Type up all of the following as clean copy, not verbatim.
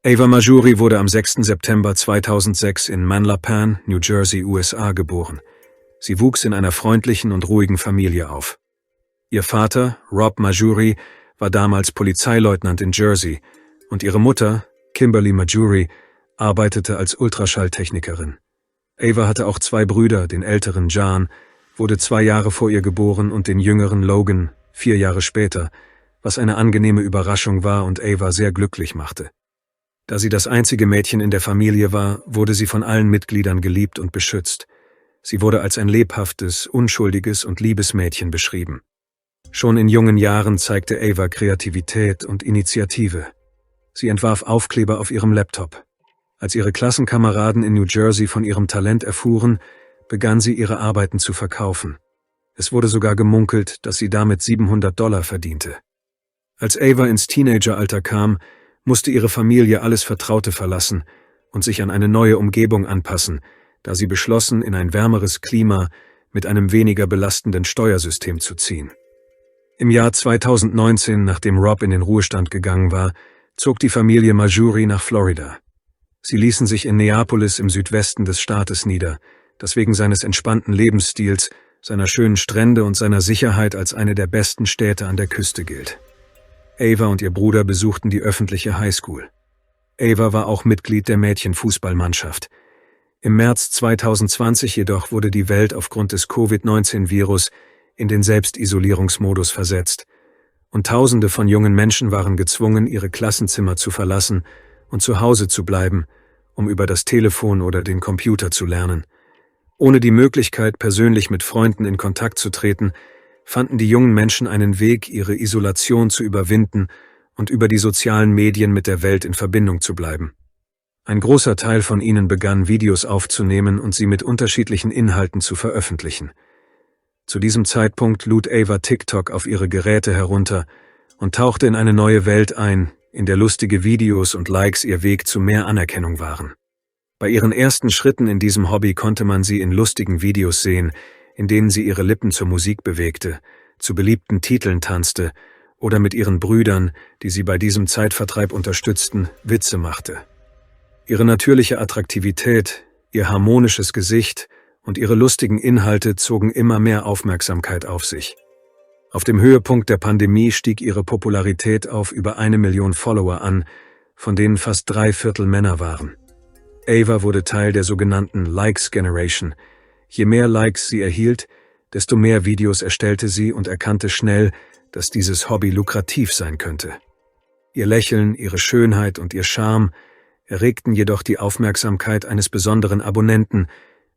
Ava Marjorie wurde am 6. September 2006 in Manlapan, New Jersey, USA geboren. Sie wuchs in einer freundlichen und ruhigen Familie auf. Ihr Vater, Rob Marjorie, war damals Polizeileutnant in Jersey und ihre Mutter, Kimberly Marjorie, arbeitete als Ultraschalltechnikerin. Ava hatte auch 2 Brüder, den älteren John, wurde 2 Jahre vor ihr geboren und den jüngeren Logan 4 Jahre später, was eine angenehme Überraschung war und Ava sehr glücklich machte. Da sie das einzige Mädchen in der Familie war, wurde sie von allen Mitgliedern geliebt und beschützt. Sie wurde als ein lebhaftes, unschuldiges und liebes Mädchen beschrieben. Schon in jungen Jahren zeigte Ava Kreativität und Initiative. Sie entwarf Aufkleber auf ihrem Laptop. Als ihre Klassenkameraden in New Jersey von ihrem Talent erfuhren, begann sie ihre Arbeiten zu verkaufen. Es wurde sogar gemunkelt, dass sie damit $700 verdiente. Als Ava ins Teenageralter kam, musste ihre Familie alles Vertraute verlassen und sich an eine neue Umgebung anpassen, da sie beschlossen, in ein wärmeres Klima mit einem weniger belastenden Steuersystem zu ziehen. Im Jahr 2019, nachdem Rob in den Ruhestand gegangen war, zog die Familie Marjorie nach Florida. Sie ließen sich in Neapolis im Südwesten des Staates nieder, das wegen seines entspannten Lebensstils, seiner schönen Strände und seiner Sicherheit als eine der besten Städte an der Küste gilt. Ava und ihr Bruder besuchten die öffentliche Highschool. Ava war auch Mitglied der Mädchenfußballmannschaft. Im März 2020 jedoch wurde die Welt aufgrund des Covid-19-Virus in den Selbstisolierungsmodus versetzt und Tausende von jungen Menschen waren gezwungen, ihre Klassenzimmer zu verlassen und zu Hause zu bleiben, um über das Telefon oder den Computer zu lernen. Ohne die Möglichkeit, persönlich mit Freunden in Kontakt zu treten, fanden die jungen Menschen einen Weg, ihre Isolation zu überwinden und über die sozialen Medien mit der Welt in Verbindung zu bleiben. Ein großer Teil von ihnen begann, Videos aufzunehmen und sie mit unterschiedlichen Inhalten zu veröffentlichen. Zu diesem Zeitpunkt lud Ava TikTok auf ihre Geräte herunter und tauchte in eine neue Welt ein, in der lustige Videos und Likes ihr Weg zu mehr Anerkennung waren. Bei ihren ersten Schritten in diesem Hobby konnte man sie in lustigen Videos sehen, in denen sie ihre Lippen zur Musik bewegte, zu beliebten Titeln tanzte oder mit ihren Brüdern, die sie bei diesem Zeitvertreib unterstützten, Witze machte. Ihre natürliche Attraktivität, ihr harmonisches Gesicht und ihre lustigen Inhalte zogen immer mehr Aufmerksamkeit auf sich. Auf dem Höhepunkt der Pandemie stieg ihre Popularität auf über 1 Million Follower an, von denen fast 3/4 Männer waren. Ava wurde Teil der sogenannten Likes Generation. Je mehr Likes sie erhielt, desto mehr Videos erstellte sie und erkannte schnell, dass dieses Hobby lukrativ sein könnte. Ihr Lächeln, ihre Schönheit und ihr Charme erregten jedoch die Aufmerksamkeit eines besonderen Abonnenten,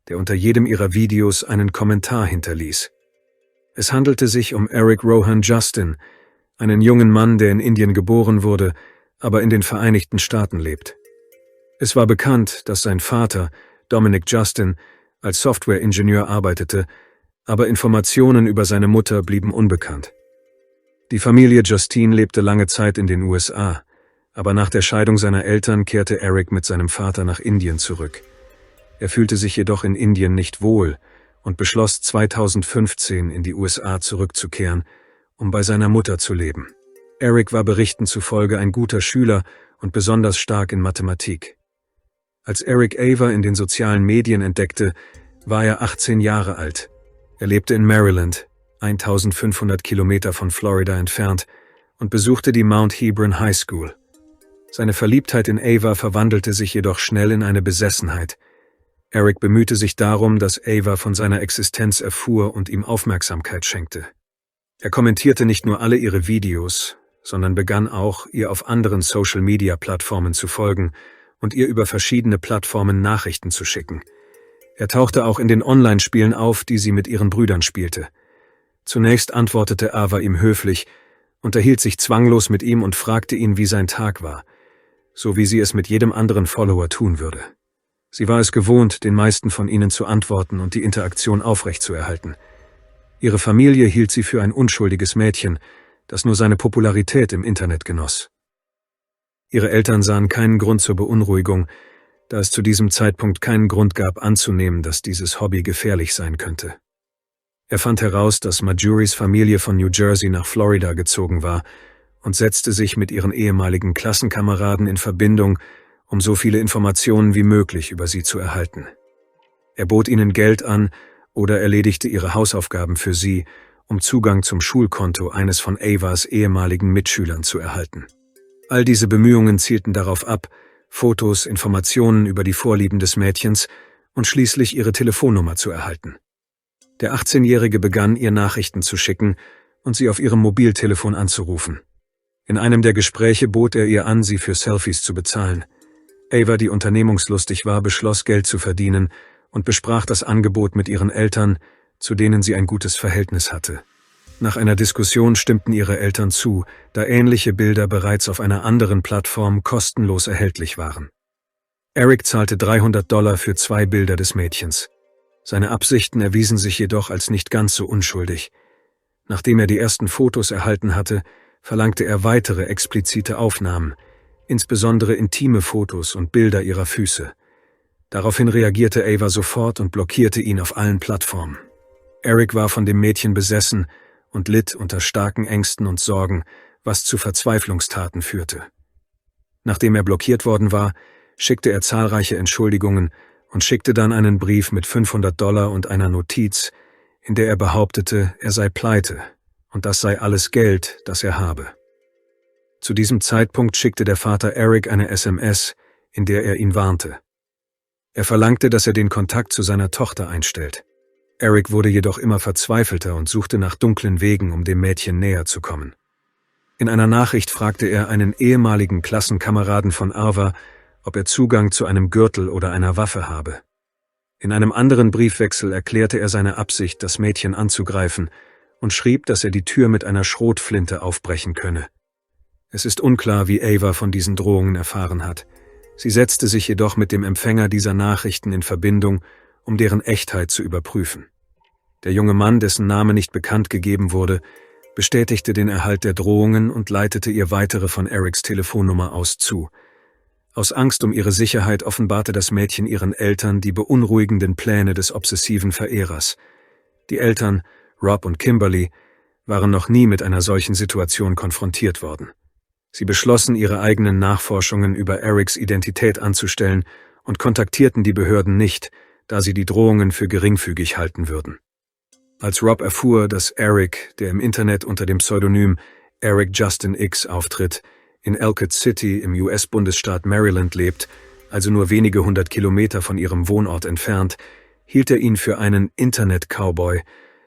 der unter jedem ihrer Videos einen Kommentar hinterließ. Es handelte sich um Eric Rohan Justin, einen jungen Mann, der in Indien geboren wurde, aber in den Vereinigten Staaten lebt. Es war bekannt, dass sein Vater, Dominic Justin, als Softwareingenieur arbeitete, aber Informationen über seine Mutter blieben unbekannt. Die Familie Justine lebte lange Zeit in den USA, aber nach der Scheidung seiner Eltern kehrte Eric mit seinem Vater nach Indien zurück. Er fühlte sich jedoch in Indien nicht wohl und beschloss 2015 in die USA zurückzukehren, um bei seiner Mutter zu leben. Eric war Berichten zufolge ein guter Schüler und besonders stark in Mathematik. Als Eric Ava in den sozialen Medien entdeckte, war er 18 Jahre alt. Er lebte in Maryland, 1500 Kilometer von Florida entfernt, und besuchte die Mount Hebron High School. Seine Verliebtheit in Ava verwandelte sich jedoch schnell in eine Besessenheit. Eric bemühte sich darum, dass Ava von seiner Existenz erfuhr und ihm Aufmerksamkeit schenkte. Er kommentierte nicht nur alle ihre Videos, sondern begann auch, ihr auf anderen Social-Media-Plattformen zu folgen und ihr über verschiedene Plattformen Nachrichten zu schicken. Er tauchte auch in den Online-Spielen auf, die sie mit ihren Brüdern spielte. Zunächst antwortete Ava ihm höflich, unterhielt sich zwanglos mit ihm und fragte ihn, wie sein Tag war, so wie sie es mit jedem anderen Follower tun würde. Sie war es gewohnt, den meisten von ihnen zu antworten und die Interaktion aufrechtzuerhalten. Ihre Familie hielt sie für ein unschuldiges Mädchen, das nur seine Popularität im Internet genoss. Ihre Eltern sahen keinen Grund zur Beunruhigung, da es zu diesem Zeitpunkt keinen Grund gab anzunehmen, dass dieses Hobby gefährlich sein könnte. Er fand heraus, dass Marjories Familie von New Jersey nach Florida gezogen war und setzte sich mit ihren ehemaligen Klassenkameraden in Verbindung, um so viele Informationen wie möglich über sie zu erhalten. Er bot ihnen Geld an oder erledigte ihre Hausaufgaben für sie, um Zugang zum Schulkonto eines von Avas ehemaligen Mitschülern zu erhalten. All diese Bemühungen zielten darauf ab, Fotos, Informationen über die Vorlieben des Mädchens und schließlich ihre Telefonnummer zu erhalten. Der 18-Jährige begann, ihr Nachrichten zu schicken und sie auf ihrem Mobiltelefon anzurufen. In einem der Gespräche bot er ihr an, sie für Selfies zu bezahlen. Ava, die unternehmungslustig war, beschloss, Geld zu verdienen und besprach das Angebot mit ihren Eltern, zu denen sie ein gutes Verhältnis hatte. Nach einer Diskussion stimmten ihre Eltern zu, da ähnliche Bilder bereits auf einer anderen Plattform kostenlos erhältlich waren. Eric zahlte $300 für 2 Bilder des Mädchens. Seine Absichten erwiesen sich jedoch als nicht ganz so unschuldig. Nachdem er die ersten Fotos erhalten hatte, verlangte er weitere explizite Aufnahmen, insbesondere intime Fotos und Bilder ihrer Füße. Daraufhin reagierte Ava sofort und blockierte ihn auf allen Plattformen. Eric war von dem Mädchen besessen und litt unter starken Ängsten und Sorgen, was zu Verzweiflungstaten führte. Nachdem er blockiert worden war, schickte er zahlreiche Entschuldigungen und schickte dann einen Brief mit $500 und einer Notiz, in der er behauptete, er sei pleite und das sei alles Geld, das er habe. Zu diesem Zeitpunkt schickte der Vater Eric eine SMS, in der er ihn warnte. Er verlangte, dass er den Kontakt zu seiner Tochter einstellt. Eric wurde jedoch immer verzweifelter und suchte nach dunklen Wegen, um dem Mädchen näher zu kommen. In einer Nachricht fragte er einen ehemaligen Klassenkameraden von Ava, ob er Zugang zu einem Gürtel oder einer Waffe habe. In einem anderen Briefwechsel erklärte er seine Absicht, das Mädchen anzugreifen, und schrieb, dass er die Tür mit einer Schrotflinte aufbrechen könne. Es ist unklar, wie Ava von diesen Drohungen erfahren hat. Sie setzte sich jedoch mit dem Empfänger dieser Nachrichten in Verbindung, um deren Echtheit zu überprüfen. Der junge Mann, dessen Name nicht bekannt gegeben wurde, bestätigte den Erhalt der Drohungen und leitete ihr weitere von Erics Telefonnummer aus zu. Aus Angst um ihre Sicherheit offenbarte das Mädchen ihren Eltern die beunruhigenden Pläne des obsessiven Verehrers. Die Eltern, Rob und Kimberly, waren noch nie mit einer solchen Situation konfrontiert worden. Sie beschlossen, ihre eigenen Nachforschungen über Erics Identität anzustellen und kontaktierten die Behörden nicht, da sie die Drohungen für geringfügig halten würden. Als Rob erfuhr, dass Eric, der im Internet unter dem Pseudonym Eric Justin X auftritt, in Ellicott City im US-Bundesstaat Maryland lebt, also nur wenige 100 Kilometer von ihrem Wohnort entfernt, hielt er ihn für einen Internet-Cowboy,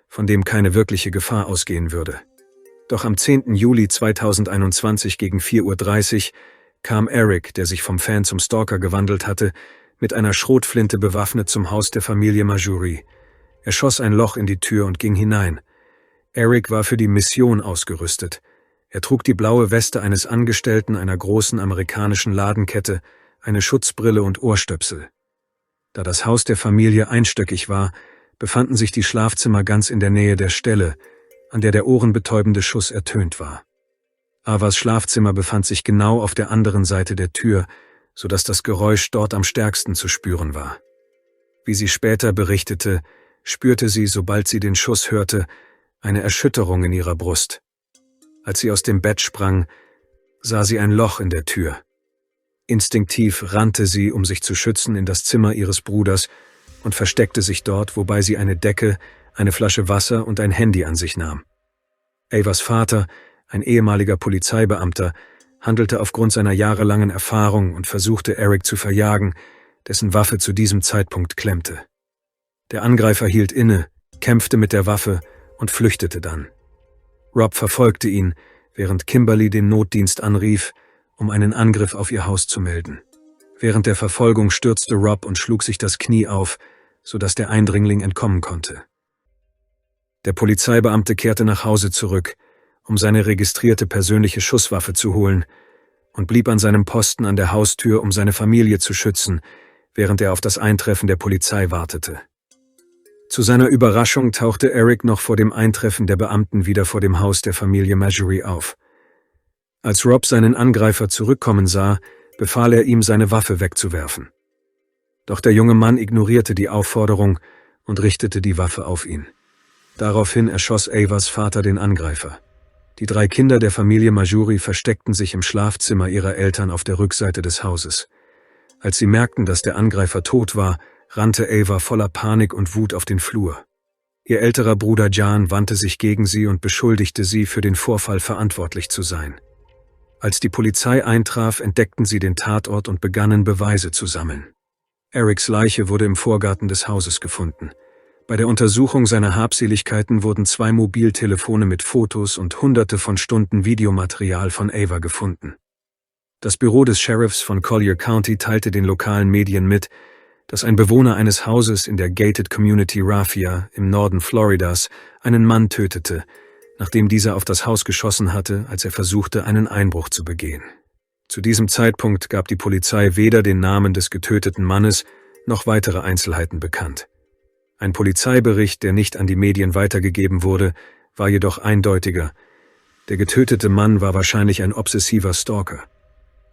von dem keine wirkliche Gefahr ausgehen würde. Doch am 10. Juli 2021 gegen 4:30 Uhr kam Eric, der sich vom Fan zum Stalker gewandelt hatte, mit einer Schrotflinte bewaffnet zum Haus der Familie Marjorie. Er schoss ein Loch in die Tür und ging hinein. Eric war für die Mission ausgerüstet. Er trug die blaue Weste eines Angestellten einer großen amerikanischen Ladenkette, eine Schutzbrille und Ohrstöpsel. Da das Haus der Familie einstöckig war, befanden sich die Schlafzimmer ganz in der Nähe der Stelle, an der der ohrenbetäubende Schuss ertönt war. Avas Schlafzimmer befand sich genau auf der anderen Seite der Tür, sodass das Geräusch dort am stärksten zu spüren war. Wie sie später berichtete, spürte sie, sobald sie den Schuss hörte, eine Erschütterung in ihrer Brust. Als sie aus dem Bett sprang, sah sie ein Loch in der Tür. Instinktiv rannte sie, um sich zu schützen, in das Zimmer ihres Bruders und versteckte sich dort, wobei sie eine Decke, eine Flasche Wasser und ein Handy an sich nahm. Avas Vater, ein ehemaliger Polizeibeamter, handelte aufgrund seiner jahrelangen Erfahrung und versuchte, Eric zu verjagen, dessen Waffe zu diesem Zeitpunkt klemmte. Der Angreifer hielt inne, kämpfte mit der Waffe und flüchtete dann. Rob verfolgte ihn, während Kimberly den Notdienst anrief, um einen Angriff auf ihr Haus zu melden. Während der Verfolgung stürzte Rob und schlug sich das Knie auf, sodass der Eindringling entkommen konnte. Der Polizeibeamte kehrte nach Hause zurück, um seine registrierte persönliche Schusswaffe zu holen, und blieb an seinem Posten an der Haustür, um seine Familie zu schützen, während er auf das Eintreffen der Polizei wartete. Zu seiner Überraschung tauchte Eric noch vor dem Eintreffen der Beamten wieder vor dem Haus der Familie Marjorie auf. Als Rob seinen Angreifer zurückkommen sah, befahl er ihm, seine Waffe wegzuwerfen. Doch der junge Mann ignorierte die Aufforderung und richtete die Waffe auf ihn. Daraufhin erschoss Avas Vater den Angreifer. Die 3 Kinder der Familie Marjorie versteckten sich im Schlafzimmer ihrer Eltern auf der Rückseite des Hauses. Als sie merkten, dass der Angreifer tot war, rannte Ava voller Panik und Wut auf den Flur. Ihr älterer Bruder Jan wandte sich gegen sie und beschuldigte sie, für den Vorfall verantwortlich zu sein. Als die Polizei eintraf, entdeckten sie den Tatort und begannen, Beweise zu sammeln. Erics Leiche wurde im Vorgarten des Hauses gefunden. Bei der Untersuchung seiner Habseligkeiten wurden 2 Mobiltelefone mit Fotos und Hunderte von Stunden Videomaterial von Ava gefunden. Das Büro des Sheriffs von Collier County teilte den lokalen Medien mit, dass ein Bewohner eines Hauses in der Gated Community Raffia im Norden Floridas einen Mann tötete, nachdem dieser auf das Haus geschossen hatte, als er versuchte, einen Einbruch zu begehen. Zu diesem Zeitpunkt gab die Polizei weder den Namen des getöteten Mannes noch weitere Einzelheiten bekannt. Ein Polizeibericht, der nicht an die Medien weitergegeben wurde, war jedoch eindeutiger. Der getötete Mann war wahrscheinlich ein obsessiver Stalker.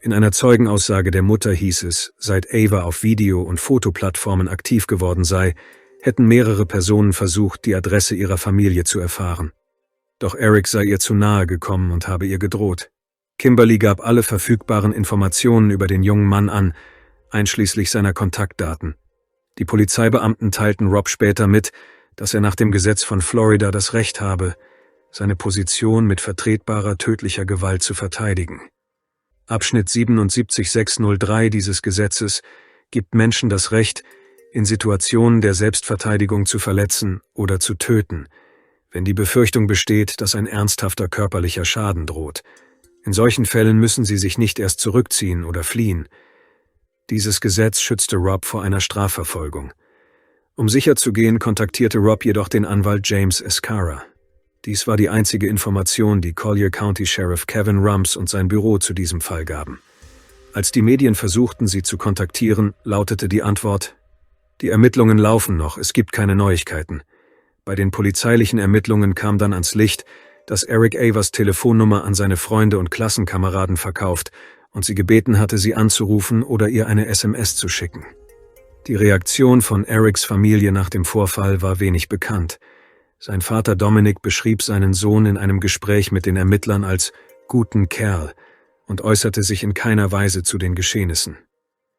In einer Zeugenaussage der Mutter hieß es, seit Ava auf Video- und Fotoplattformen aktiv geworden sei, hätten mehrere Personen versucht, die Adresse ihrer Familie zu erfahren. Doch Eric sei ihr zu nahe gekommen und habe ihr gedroht. Kimberly gab alle verfügbaren Informationen über den jungen Mann an, einschließlich seiner Kontaktdaten. Die Polizeibeamten teilten Rob später mit, dass er nach dem Gesetz von Florida das Recht habe, seine Position mit vertretbarer tödlicher Gewalt zu verteidigen. Abschnitt 77603 dieses Gesetzes gibt Menschen das Recht, in Situationen der Selbstverteidigung zu verletzen oder zu töten, wenn die Befürchtung besteht, dass ein ernsthafter körperlicher Schaden droht. In solchen Fällen müssen sie sich nicht erst zurückziehen oder fliehen. Dieses Gesetz schützte Rob vor einer Strafverfolgung. Um sicherzugehen, kontaktierte Rob jedoch den Anwalt James Escara. Dies war die einzige Information, die Collier County Sheriff Kevin Rumps und sein Büro zu diesem Fall gaben. Als die Medien versuchten, sie zu kontaktieren, lautete die Antwort: Die Ermittlungen laufen noch, es gibt keine Neuigkeiten. Bei den polizeilichen Ermittlungen kam dann ans Licht, dass Eric Avers Telefonnummer an seine Freunde und Klassenkameraden verkauft und sie gebeten hatte, sie anzurufen oder ihr eine SMS zu schicken. Die Reaktion von Erics Familie nach dem Vorfall war wenig bekannt. Sein Vater Dominic beschrieb seinen Sohn in einem Gespräch mit den Ermittlern als guten Kerl und äußerte sich in keiner Weise zu den Geschehnissen.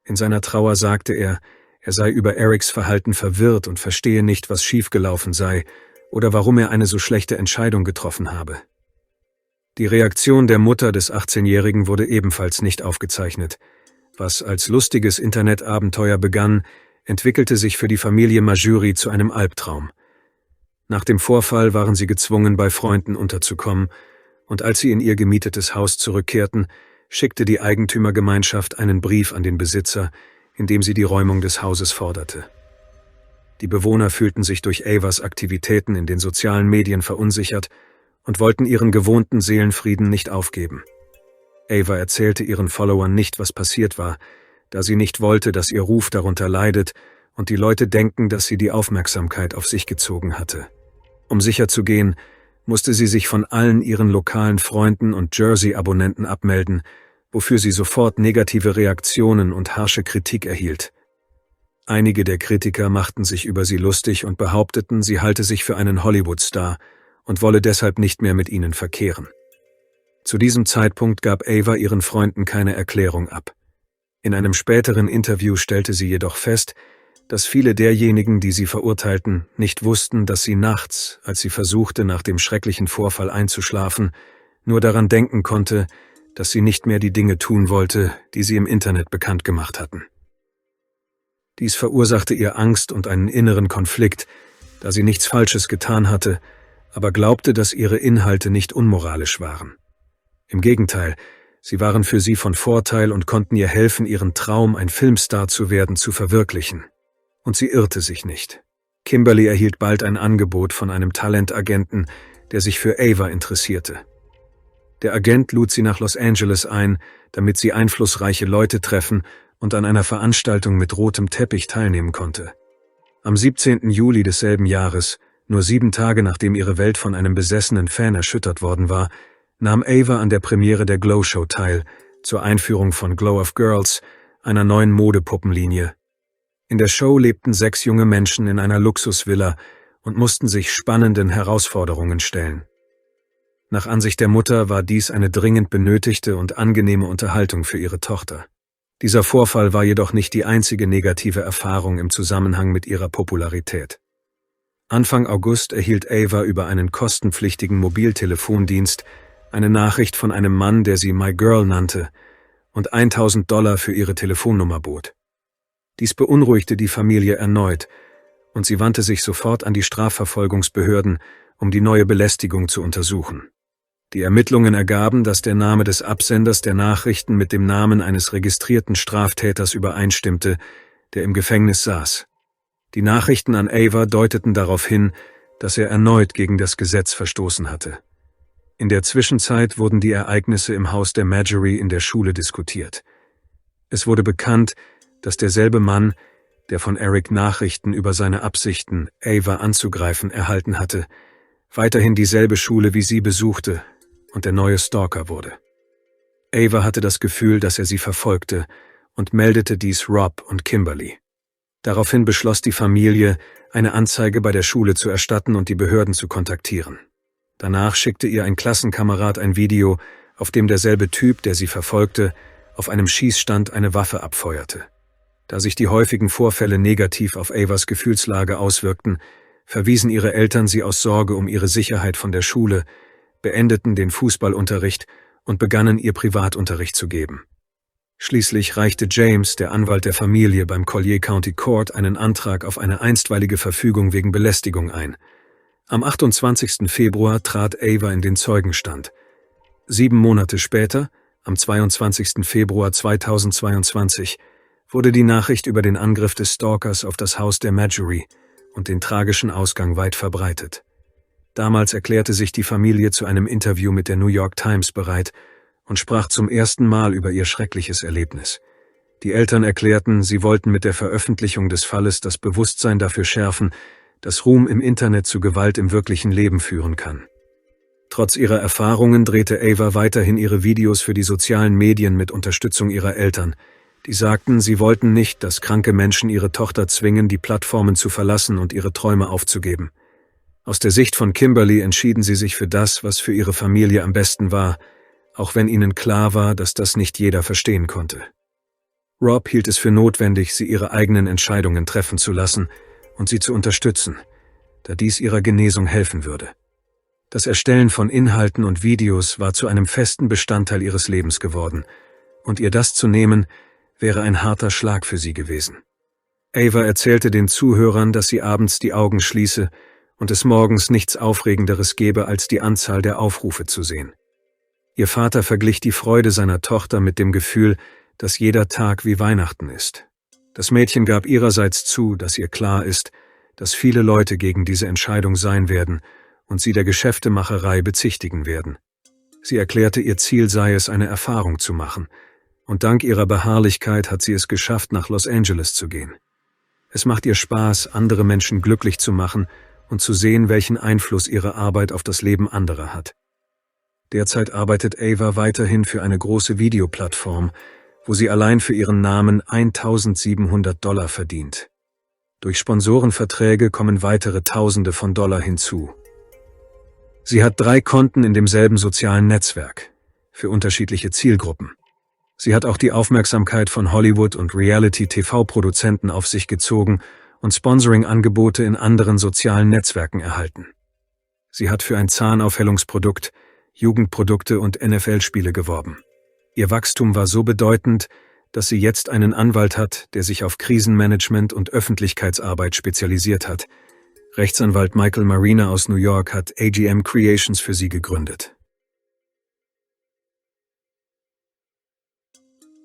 In seiner Trauer sagte er sei über Erics Verhalten verwirrt und verstehe nicht, was schiefgelaufen sei oder warum er eine so schlechte Entscheidung getroffen habe. Die Reaktion der Mutter des 18-Jährigen wurde ebenfalls nicht aufgezeichnet. Was als lustiges Internetabenteuer begann, entwickelte sich für die Familie Marjorie zu einem Albtraum. Nach dem Vorfall waren sie gezwungen, bei Freunden unterzukommen, und als sie in ihr gemietetes Haus zurückkehrten, schickte die Eigentümergemeinschaft einen Brief an den Besitzer, in dem sie die Räumung des Hauses forderte. Die Bewohner fühlten sich durch Avers Aktivitäten in den sozialen Medien verunsichert und wollten ihren gewohnten Seelenfrieden nicht aufgeben. Ava erzählte ihren Followern nicht, was passiert war, da sie nicht wollte, dass ihr Ruf darunter leidet und die Leute denken, dass sie die Aufmerksamkeit auf sich gezogen hatte. Um sicherzugehen, musste sie sich von allen ihren lokalen Freunden und Jersey-Abonnenten abmelden, wofür sie sofort negative Reaktionen und harsche Kritik erhielt. Einige der Kritiker machten sich über sie lustig und behaupteten, sie halte sich für einen Hollywood-Star und wolle deshalb nicht mehr mit ihnen verkehren. Zu diesem Zeitpunkt gab Ava ihren Freunden keine Erklärung ab. In einem späteren Interview stellte sie jedoch fest, dass viele derjenigen, die sie verurteilten, nicht wussten, dass sie nachts, als sie versuchte, nach dem schrecklichen Vorfall einzuschlafen, nur daran denken konnte, dass sie nicht mehr die Dinge tun wollte, die sie im Internet bekannt gemacht hatten. Dies verursachte ihr Angst und einen inneren Konflikt, da sie nichts Falsches getan hatte, aber glaubte, dass ihre Inhalte nicht unmoralisch waren. Im Gegenteil, sie waren für sie von Vorteil und konnten ihr helfen, ihren Traum, ein Filmstar zu werden, zu verwirklichen. Und sie irrte sich nicht. Kimberly erhielt bald ein Angebot von einem Talentagenten, der sich für Ava interessierte. Der Agent lud sie nach Los Angeles ein, damit sie einflussreiche Leute treffen und an einer Veranstaltung mit rotem Teppich teilnehmen konnte. Am 17. Juli desselben Jahres, nur 7 Tage nachdem ihre Welt von einem besessenen Fan erschüttert worden war, nahm Ava an der Premiere der Glow Show teil, zur Einführung von Glow of Girls, einer neuen Modepuppenlinie. In der Show lebten 6 junge Menschen in einer Luxusvilla und mussten sich spannenden Herausforderungen stellen. Nach Ansicht der Mutter war dies eine dringend benötigte und angenehme Unterhaltung für ihre Tochter. Dieser Vorfall war jedoch nicht die einzige negative Erfahrung im Zusammenhang mit ihrer Popularität. Anfang August erhielt Ava über einen kostenpflichtigen Mobiltelefondienst eine Nachricht von einem Mann, der sie My Girl nannte und $1.000 für ihre Telefonnummer bot. Dies beunruhigte die Familie erneut und sie wandte sich sofort an die Strafverfolgungsbehörden, um die neue Belästigung zu untersuchen. Die Ermittlungen ergaben, dass der Name des Absenders der Nachrichten mit dem Namen eines registrierten Straftäters übereinstimmte, der im Gefängnis saß. Die Nachrichten an Ava deuteten darauf hin, dass er erneut gegen das Gesetz verstoßen hatte. In der Zwischenzeit wurden die Ereignisse im Haus der Marjorie in der Schule diskutiert. Es wurde bekannt, dass derselbe Mann, der von Eric Nachrichten über seine Absichten, Ava anzugreifen, erhalten hatte, weiterhin dieselbe Schule wie sie besuchte und der neue Stalker wurde. Ava hatte das Gefühl, dass er sie verfolgte und meldete dies Rob und Kimberly. Daraufhin beschloss die Familie, eine Anzeige bei der Schule zu erstatten und die Behörden zu kontaktieren. Danach schickte ihr ein Klassenkamerad ein Video, auf dem derselbe Typ, der sie verfolgte, auf einem Schießstand eine Waffe abfeuerte. Da sich die häufigen Vorfälle negativ auf Avas Gefühlslage auswirkten, verwiesen ihre Eltern sie aus Sorge um ihre Sicherheit von der Schule, beendeten den Fußballunterricht und begannen ihr Privatunterricht zu geben. Schließlich reichte James, der Anwalt der Familie, beim Collier County Court einen Antrag auf eine einstweilige Verfügung wegen Belästigung ein. Am 28. Februar trat Ava in den Zeugenstand. 7 Monate später, am 22. Februar 2022, wurde die Nachricht über den Angriff des Stalkers auf das Haus der Marjorie und den tragischen Ausgang weit verbreitet. Damals erklärte sich die Familie zu einem Interview mit der New York Times bereit und sprach zum ersten Mal über ihr schreckliches Erlebnis. Die Eltern erklärten, sie wollten mit der Veröffentlichung des Falles das Bewusstsein dafür schärfen, dass Ruhm im Internet zu Gewalt im wirklichen Leben führen kann. Trotz ihrer Erfahrungen drehte Ava weiterhin ihre Videos für die sozialen Medien mit Unterstützung ihrer Eltern, die sagten, sie wollten nicht, dass kranke Menschen ihre Tochter zwingen, die Plattformen zu verlassen und ihre Träume aufzugeben. Aus der Sicht von Kimberly entschieden sie sich für das, was für ihre Familie am besten war, auch wenn ihnen klar war, dass das nicht jeder verstehen konnte. Rob hielt es für notwendig, sie ihre eigenen Entscheidungen treffen zu lassen und sie zu unterstützen, da dies ihrer Genesung helfen würde. Das Erstellen von Inhalten und Videos war zu einem festen Bestandteil ihres Lebens geworden, und ihr das zu nehmen, wäre ein harter Schlag für sie gewesen. Ava erzählte den Zuhörern, dass sie abends die Augen schließe und es morgens nichts Aufregenderes gebe, als die Anzahl der Aufrufe zu sehen. Ihr Vater verglich die Freude seiner Tochter mit dem Gefühl, dass jeder Tag wie Weihnachten ist. Das Mädchen gab ihrerseits zu, dass ihr klar ist, dass viele Leute gegen diese Entscheidung sein werden und sie der Geschäftemacherei bezichtigen werden. Sie erklärte, ihr Ziel sei es, eine Erfahrung zu machen, und dank ihrer Beharrlichkeit hat sie es geschafft, nach Los Angeles zu gehen. Es macht ihr Spaß, andere Menschen glücklich zu machen und zu sehen, welchen Einfluss ihre Arbeit auf das Leben anderer hat. Derzeit arbeitet Ava weiterhin für eine große Videoplattform, wo sie allein für ihren Namen $1.700 verdient. Durch Sponsorenverträge kommen weitere Tausende von Dollar hinzu. Sie hat 3 Konten in demselben sozialen Netzwerk, für unterschiedliche Zielgruppen. Sie hat auch die Aufmerksamkeit von Hollywood- und Reality-TV-Produzenten auf sich gezogen und Sponsoring-Angebote in anderen sozialen Netzwerken erhalten. Sie hat für ein Zahnaufhellungsprodukt, Jugendprodukte und NFL-Spiele geworben. Ihr Wachstum war so bedeutend, dass sie jetzt einen Anwalt hat, der sich auf Krisenmanagement und Öffentlichkeitsarbeit spezialisiert hat. Rechtsanwalt Michael Marina aus New York hat AGM Creations für sie gegründet.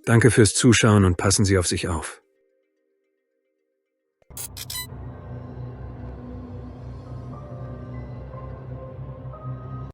Danke fürs Zuschauen und passen Sie auf sich auf.